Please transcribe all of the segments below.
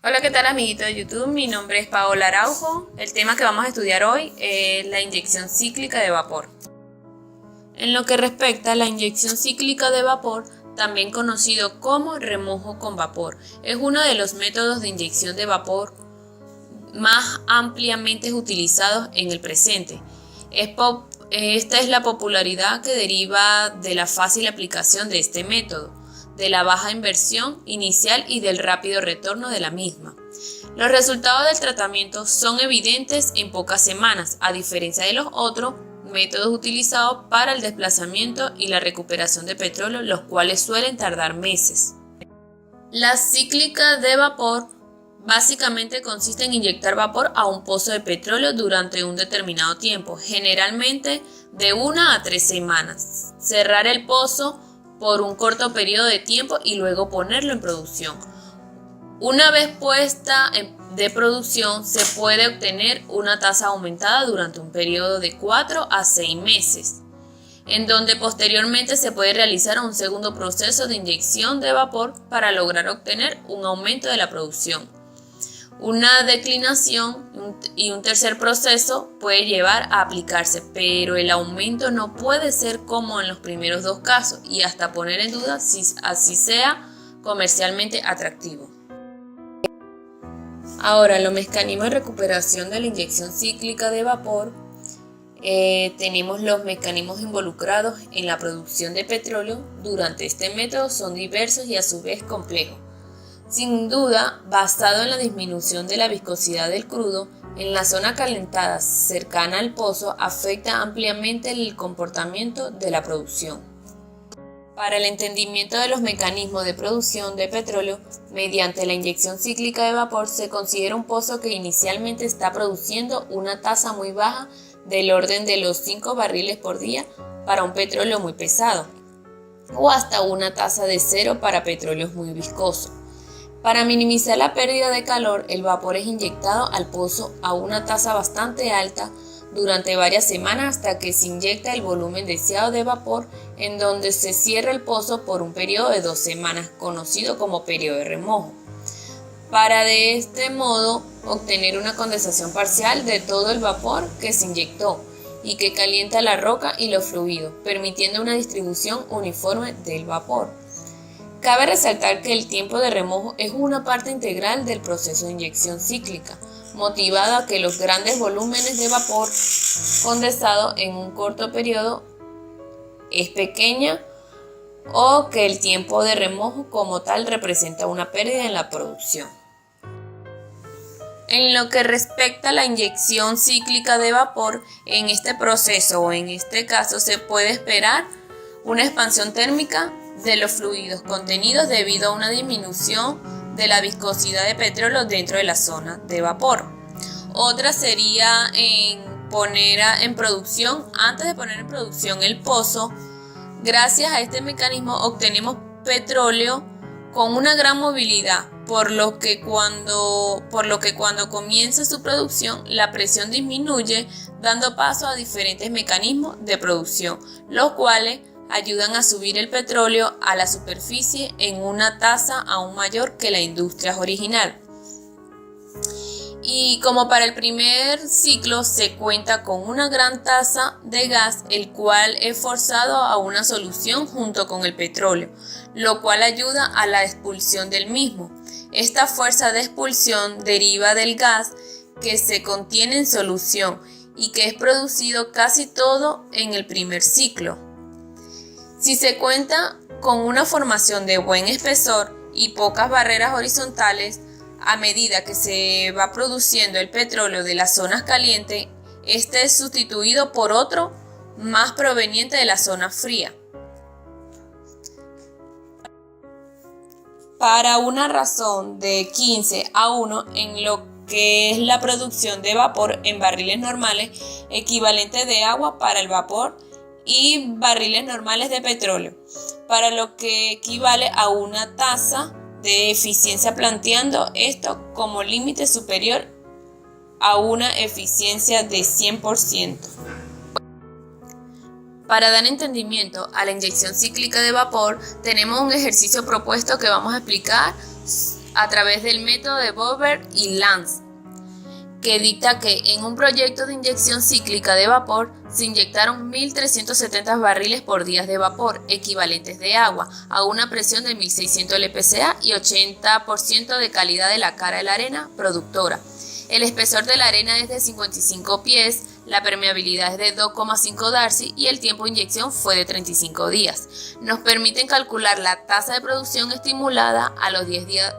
Hola, ¿qué tal amiguitos de YouTube? Mi nombre es Paola Araujo. El tema que vamos a estudiar hoy es la inyección cíclica de vapor. En lo que respecta a la inyección cíclica de vapor, también conocido como remojo con vapor, es uno de los métodos de inyección de vapor más ampliamente utilizados en el presente. Esta es la popularidad que deriva de la fácil aplicación de este método, de la baja inversión inicial y del rápido retorno de la misma. Los resultados del tratamiento son evidentes en pocas semanas, a diferencia de los otros métodos utilizados para el desplazamiento y la recuperación de petróleo, los cuales suelen tardar meses. La cíclica de vapor básicamente consiste en inyectar vapor a un pozo de petróleo durante un determinado tiempo, generalmente de 1 a 3 semanas. Cerrar el pozo por un corto periodo de tiempo y luego ponerlo en producción. Una vez puesta de producción, se puede obtener una tasa aumentada durante un periodo de 4 a 6 meses, en donde posteriormente se puede realizar un segundo proceso de inyección de vapor para lograr obtener un aumento de la producción. Una declinación y un tercer proceso puede llevar a aplicarse, pero el aumento no puede ser como en los primeros dos casos y hasta poner en duda si así sea comercialmente atractivo. Ahora, los mecanismos de recuperación de la inyección cíclica de vapor. Tenemos los mecanismos involucrados en la producción de petróleo. Durante este método son diversos y a su vez complejos. Sin duda, basado en la disminución de la viscosidad del crudo, en la zona calentada cercana al pozo afecta ampliamente el comportamiento de la producción. Para el entendimiento de los mecanismos de producción de petróleo mediante la inyección cíclica de vapor, se considera un pozo que inicialmente está produciendo una tasa muy baja del orden de los 5 barriles por día para un petróleo muy pesado, o hasta una tasa de 0 para petróleos muy viscosos. Para minimizar la pérdida de calor, el vapor es inyectado al pozo a una tasa bastante alta durante varias semanas hasta que se inyecta el volumen deseado de vapor, en donde se cierra el pozo por un periodo de 2 semanas, conocido como periodo de remojo, para de este modo obtener una condensación parcial de todo el vapor que se inyectó y que calienta la roca y los fluidos, permitiendo una distribución uniforme del vapor. Cabe resaltar que el tiempo de remojo es una parte integral del proceso de inyección cíclica, motivado a que los grandes volúmenes de vapor condensado en un corto periodo es pequeña o que el tiempo de remojo como tal representa una pérdida en la producción. En lo que respecta a la inyección cíclica de vapor, en este proceso o en este caso se puede esperar una expansión térmica de los fluidos contenidos debido a una disminución de la viscosidad de petróleo dentro de la zona de vapor. Otra sería antes de poner en producción el pozo. Gracias a este mecanismo obtenemos petróleo con una gran movilidad, por lo que cuando comienza su producción la presión disminuye, dando paso a diferentes mecanismos de producción, los cuales ayudan a subir el petróleo a la superficie en una tasa aún mayor que la industria original. Y como para el primer ciclo se cuenta con una gran tasa de gas, el cual es forzado a una solución junto con el petróleo, lo cual ayuda a la expulsión del mismo. Esta fuerza de expulsión deriva del gas que se contiene en solución y que es producido casi todo en el primer ciclo. Si se cuenta con una formación de buen espesor y pocas barreras horizontales, a medida que se va produciendo el petróleo de las zonas calientes, este es sustituido por otro más proveniente de la zona fría. Para una razón de 15 a 1 en lo que es la producción de vapor en barriles normales, equivalente de agua para el vapor y barriles normales de petróleo, para lo que equivale a una tasa de eficiencia, planteando esto como límite superior a una eficiencia de 100%. Para dar entendimiento a la inyección cíclica de vapor, tenemos un ejercicio propuesto que vamos a explicar a través del método de Bober y Lance, que dicta que en un proyecto de inyección cíclica de vapor se inyectaron 1.370 barriles por día de vapor equivalentes de agua a una presión de 1.600 LPCA y 80% de calidad de la cara de la arena productora. El espesor de la arena es de 55 pies, la permeabilidad es de 2,5 Darcy y el tiempo de inyección fue de 35 días. Nos permiten calcular la tasa de producción estimulada a los 10 días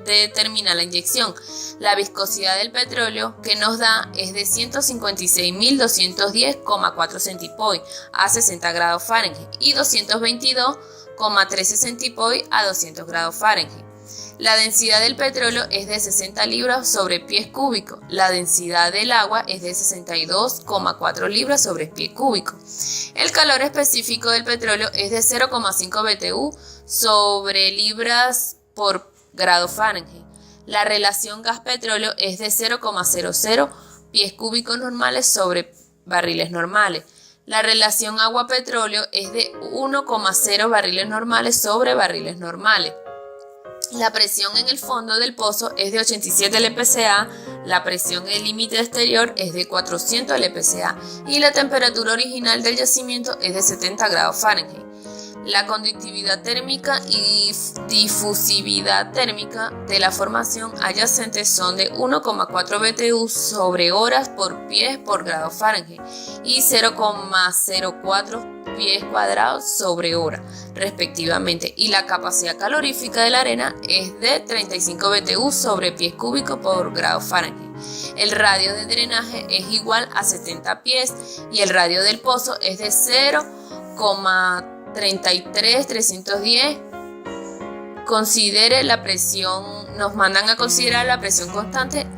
de terminar la inyección. La viscosidad del petróleo que nos da es de 156.210,4 centipoise a 60 grados Fahrenheit y 222,13 centipoise a 200 grados Fahrenheit. La densidad del petróleo es de 60 libras sobre pies cúbicos. La densidad del agua es de 62,4 libras sobre pie cúbico. El calor específico del petróleo es de 0,5 BTU sobre libras por grado Fahrenheit. La relación gas-petróleo es de 0,00 pies cúbicos normales sobre barriles normales. La relación agua-petróleo es de 1,0 barriles normales sobre barriles normales. La presión en el fondo del pozo es de 87 LPCA, la presión en el límite exterior es de 400 LPCA y la temperatura original del yacimiento es de 70 grados Fahrenheit. La conductividad térmica y difusividad térmica de la formación adyacente son de 1,4 BTU sobre horas por pies por grado Fahrenheit y 0,04 pies cuadrados sobre hora, respectivamente, y la capacidad calorífica de la arena es de 35 BTU sobre pies cúbicos por grado Fahrenheit. El radio de drenaje es igual a 70 pies y el radio del pozo es de 0,33310. Considere la presión, nos mandan a considerar la presión constante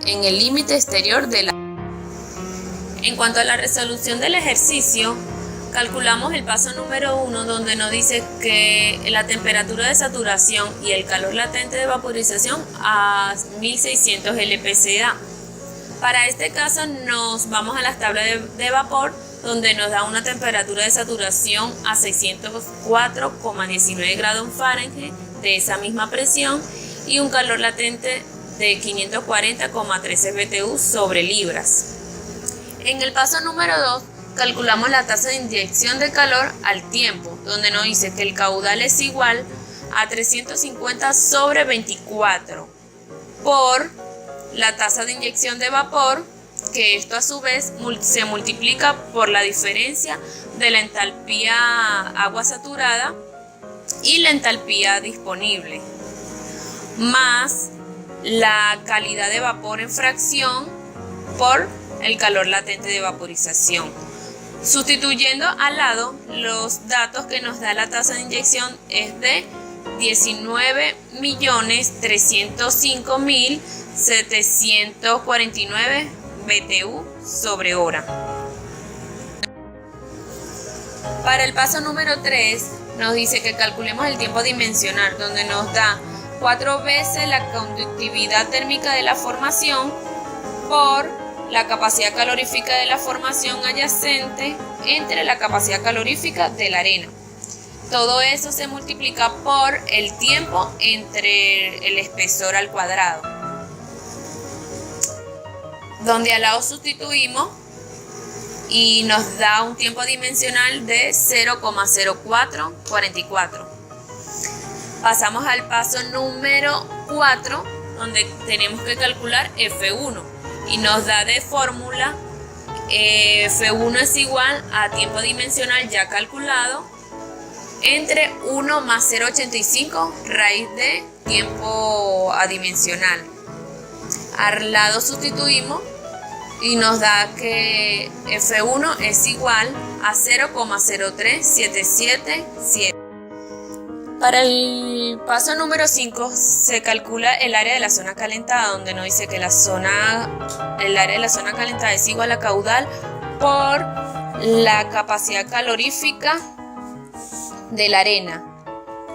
en el límite exterior de la. En cuanto a la resolución del ejercicio, calculamos el paso número 1, donde nos dice que la temperatura de saturación y el calor latente de vaporización a 1600 LPCA. Para este caso nos vamos a las tablas de vapor, donde nos da una temperatura de saturación a 604,19 grados Fahrenheit de esa misma presión y un calor latente de 540,13 BTU sobre libras. En el paso número 2, calculamos la tasa de inyección de calor al tiempo, donde nos dice que el caudal es igual a 350 sobre 24 por la tasa de inyección de vapor, que esto a su vez se multiplica por la diferencia de la entalpía agua saturada y la entalpía disponible, más la calidad de vapor en fracción por el calor latente de vaporización. Sustituyendo al lado, los datos que nos da la tasa de inyección es de 19.305.749 BTU sobre hora. Para el paso número 3 nos dice que calculemos el tiempo dimensional, donde nos da 4 veces la conductividad térmica de la formación por la capacidad calorífica de la formación adyacente entre la capacidad calorífica de la arena. Todo eso se multiplica por el tiempo entre el espesor al cuadrado, donde al lado sustituimos y nos da un tiempo dimensional de 0,0444. Pasamos al paso número 4, donde tenemos que calcular F1 y nos da de fórmula F1 es igual a tiempo dimensional ya calculado entre 1 más 0,85 raíz de tiempo adimensional. Al lado sustituimos y nos da que F1 es igual a 0,03777. Para el paso número 5 se calcula el área de la zona calentada, donde nos dice que el área de la zona calentada es igual a caudal por la capacidad calorífica de la arena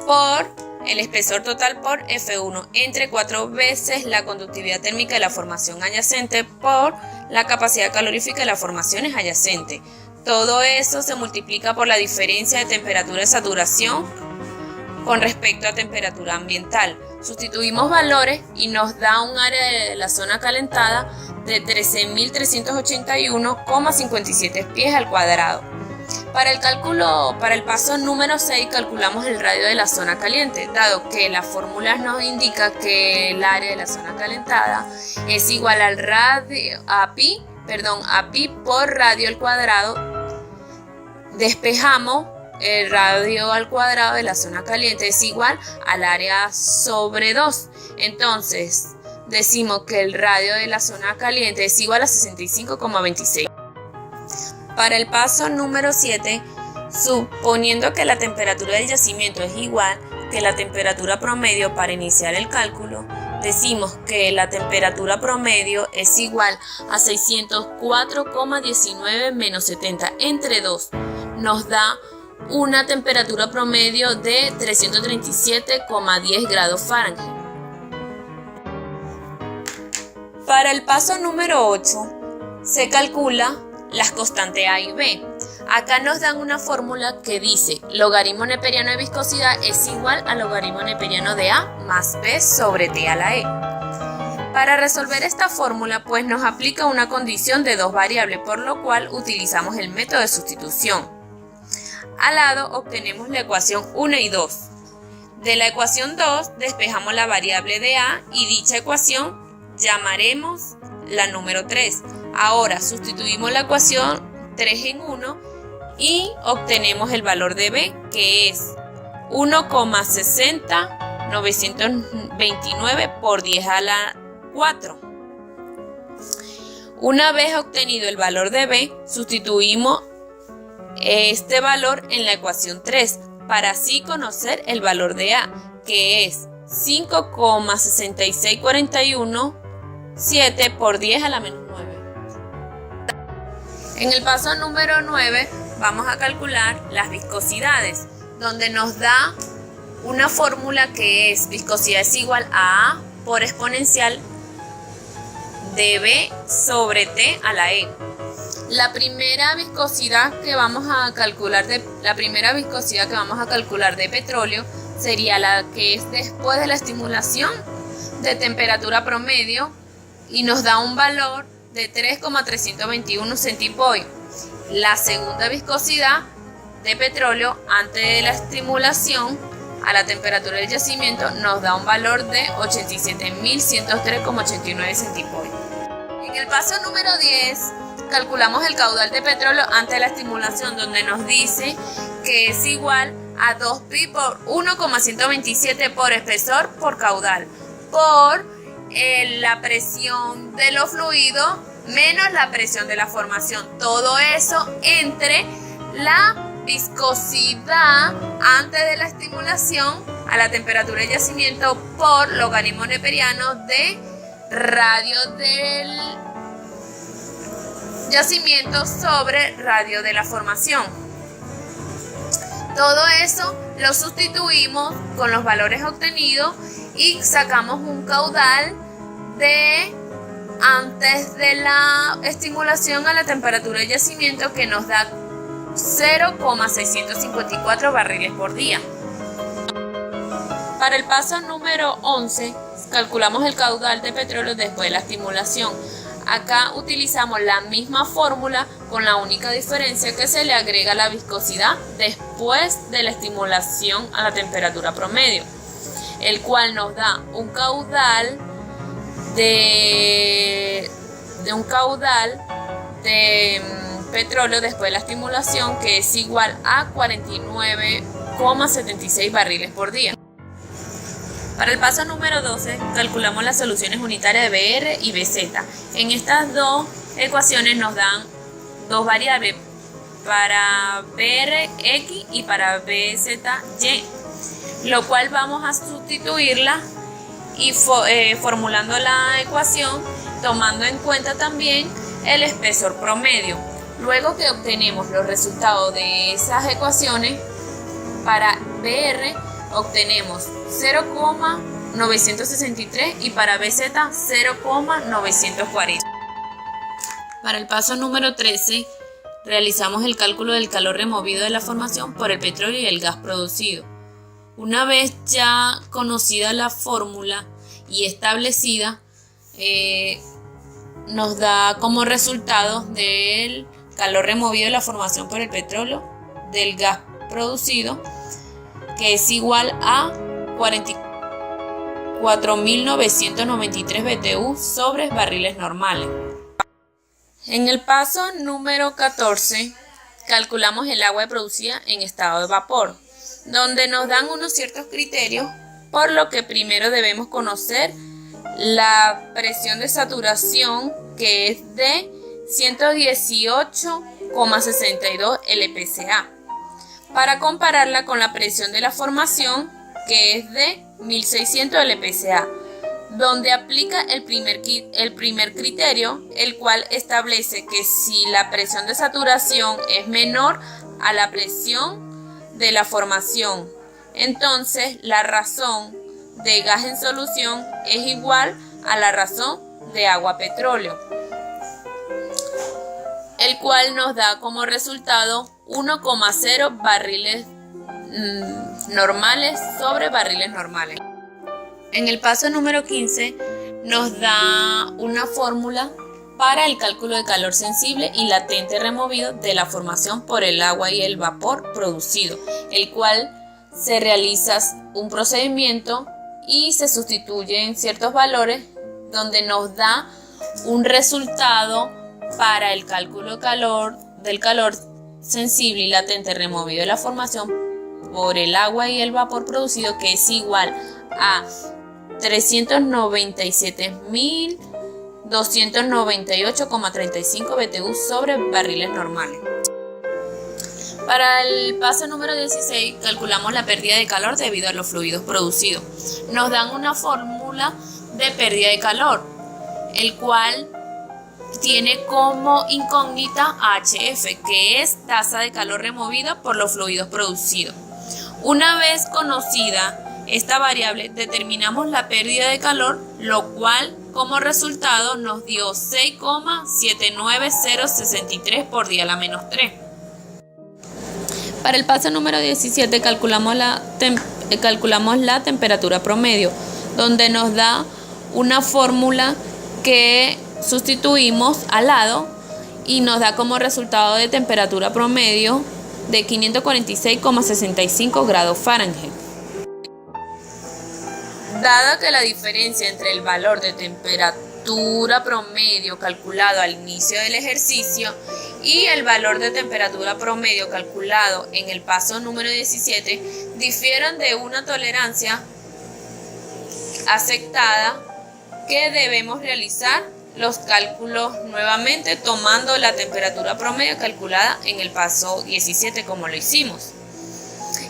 por el espesor total por F1 entre 4 veces la conductividad térmica de la formación adyacente por la capacidad calorífica de las formaciones adyacentes. Todo eso se multiplica por la diferencia de temperatura de saturación con respecto a temperatura ambiental. Sustituimos valores y nos da un área de la zona calentada de 13.381,57 pies al cuadrado. Para el paso número 6 calculamos el radio de la zona caliente, dado que la fórmula nos indica que el área de la zona calentada es igual a pi por radio al cuadrado. Despejamos el radio al cuadrado de la zona caliente es igual al área sobre 2. Entonces decimos que el radio de la zona caliente es igual a 65,26. Para el paso número 7, suponiendo que la temperatura del yacimiento es igual que la temperatura promedio para iniciar el cálculo, decimos que la temperatura promedio es igual a 604,19 menos 70 entre 2. Nos da una temperatura promedio de 337,10 grados Fahrenheit. Para el paso número 8, se calcula las constantes A y B. Acá nos dan una fórmula que dice logaritmo neperiano de viscosidad es igual al logaritmo neperiano de A más B sobre T a la E. Para resolver esta fórmula, pues nos aplica una condición de dos variables, por lo cual utilizamos el método de sustitución. Al lado obtenemos la ecuación 1 y 2. De la ecuación 2 despejamos la variable de A y dicha ecuación llamaremos la número 3. Ahora sustituimos la ecuación 3 en 1 y obtenemos el valor de B, que es 1,60929 por 10 a la 4. Una vez obtenido el valor de B, sustituimos este valor en la ecuación 3 para así conocer el valor de A, que es 5,66417 por 10 a la menos 9. En el paso número 9 vamos a calcular las viscosidades, donde nos da una fórmula que es viscosidad es igual a A por exponencial de B sobre T a la E. La primera viscosidad que vamos a calcular de petróleo sería la que es después de la estimulación de temperatura promedio y nos da un valor de 3,321 centipoy. La segunda viscosidad de petróleo antes de la estimulación a la temperatura del yacimiento nos da un valor de 87.103,89 centipoy. En el paso número 10 calculamos el caudal de petróleo antes de la estimulación, donde nos dice que es igual a 2pi por 1,127 por espesor por caudal por la presión de los fluidos menos la presión de la formación. Todo eso entre la viscosidad antes de la estimulación a la temperatura de yacimiento por logaritmo neperiano de radio del yacimiento sobre radio de la formación. Todo eso lo sustituimos con los valores obtenidos y sacamos un caudal de antes de la estimulación a la temperatura de yacimiento que nos da 0,654 barriles por día. Para el paso número 11 calculamos el caudal de petróleo después de la estimulación. Acá utilizamos la misma fórmula con la única diferencia que se le agrega la viscosidad después de la estimulación a la temperatura promedio, el cual nos da un caudal de petróleo después de la estimulación que es igual a 49,76 barriles por día. Para el paso número 12 calculamos las soluciones unitarias de BR y BZ. En estas dos ecuaciones nos dan dos variables para BRX y para BZY, lo cual vamos a sustituirla y formulando la ecuación tomando en cuenta también el espesor promedio. Luego que obtenemos los resultados de esas ecuaciones, para BR obtenemos 0,963 y para BZ 0,940. Para el paso número 13 realizamos el cálculo del calor removido de la formación por el petróleo y el gas producido. Una vez ya conocida la fórmula y establecida, nos da como resultado del calor removido de la formación por el petróleo del gas producido, que es igual a 44.993 BTU sobre barriles normales. En el paso número 14 calculamos el agua producida en estado de vapor, donde nos dan unos ciertos criterios, por lo que primero debemos conocer la presión de saturación, que es de 118,62 LPSA, para compararla con la presión de la formación, que es de 1600 LPSA, donde aplica el primer criterio, el cual establece que si la presión de saturación es menor a la presión de la formación, entonces la razón de gas en solución es igual a la razón de agua-petróleo, el cual nos da como resultado 1,0 barriles normales sobre barriles normales. En el paso número 15 nos da una fórmula para el cálculo de calor sensible y latente removido de la formación por el agua y el vapor producido, el cual se realiza un procedimiento y se sustituyen ciertos valores, donde nos da un resultado para el cálculo del calor sensible y latente removido de la formación por el agua y el vapor producido, que es igual a 397.298,35 BTU sobre barriles normales. Para el paso número 16 calculamos la pérdida de calor debido a los fluidos producidos. Nos dan una fórmula de pérdida de calor, el cual tiene como incógnita HF, que es tasa de calor removida por los fluidos producidos. Una vez conocida esta variable, determinamos la pérdida de calor, lo cual como resultado nos dio 6,79063 por día a la menos 3. Para el paso número 17 calculamos la temperatura promedio, donde nos da una fórmula que sustituimos al lado y nos da como resultado de temperatura promedio de 546,65 grados Fahrenheit. Dada que la diferencia entre el valor de temperatura promedio calculado al inicio del ejercicio y el valor de temperatura promedio calculado en el paso número 17 difieren de una tolerancia aceptada, que debemos realizar los cálculos nuevamente tomando la temperatura promedio calculada en el paso 17 como lo hicimos.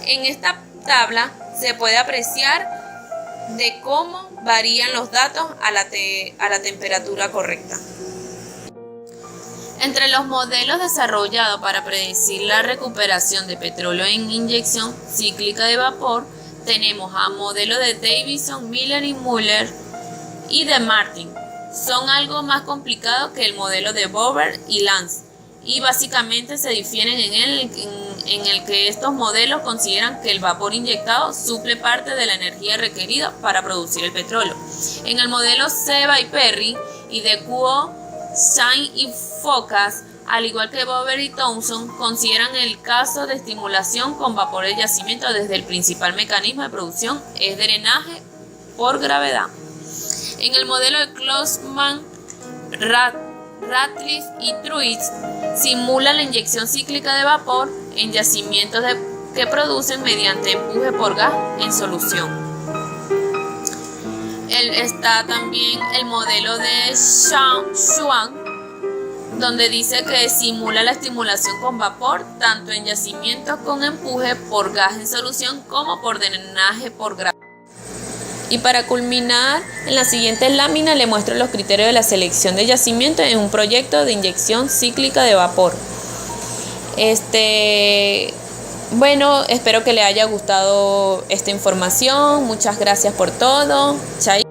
En esta tabla se puede apreciar de cómo varían los datos a la temperatura correcta. Entre los modelos desarrollados para predecir la recuperación de petróleo en inyección cíclica de vapor, tenemos a modelos de Davidson, Miller y Muller y de Martin. Son algo más complicados que el modelo de Bober y Lance, y básicamente se difieren en el que estos modelos consideran que el vapor inyectado suple parte de la energía requerida para producir el petróleo. En el modelo Seba y Perry y de Kuo, Shine y Focas, al igual que Bober y Thomson, consideran el caso de estimulación con vapor de yacimiento desde el principal mecanismo de producción es drenaje por gravedad. En el modelo de Klotzmann, Ratliff y Truitt simula la inyección cíclica de vapor en yacimientos que producen mediante empuje por gas en solución. Está también el modelo de Schwann, donde dice que simula la estimulación con vapor tanto en yacimientos con empuje por gas en solución como por drenaje por gravedad. Y para culminar, en la siguiente lámina le muestro los criterios de la selección de yacimiento en un proyecto de inyección cíclica de vapor. Bueno, espero que le haya gustado esta información. Muchas gracias por todo. Chai.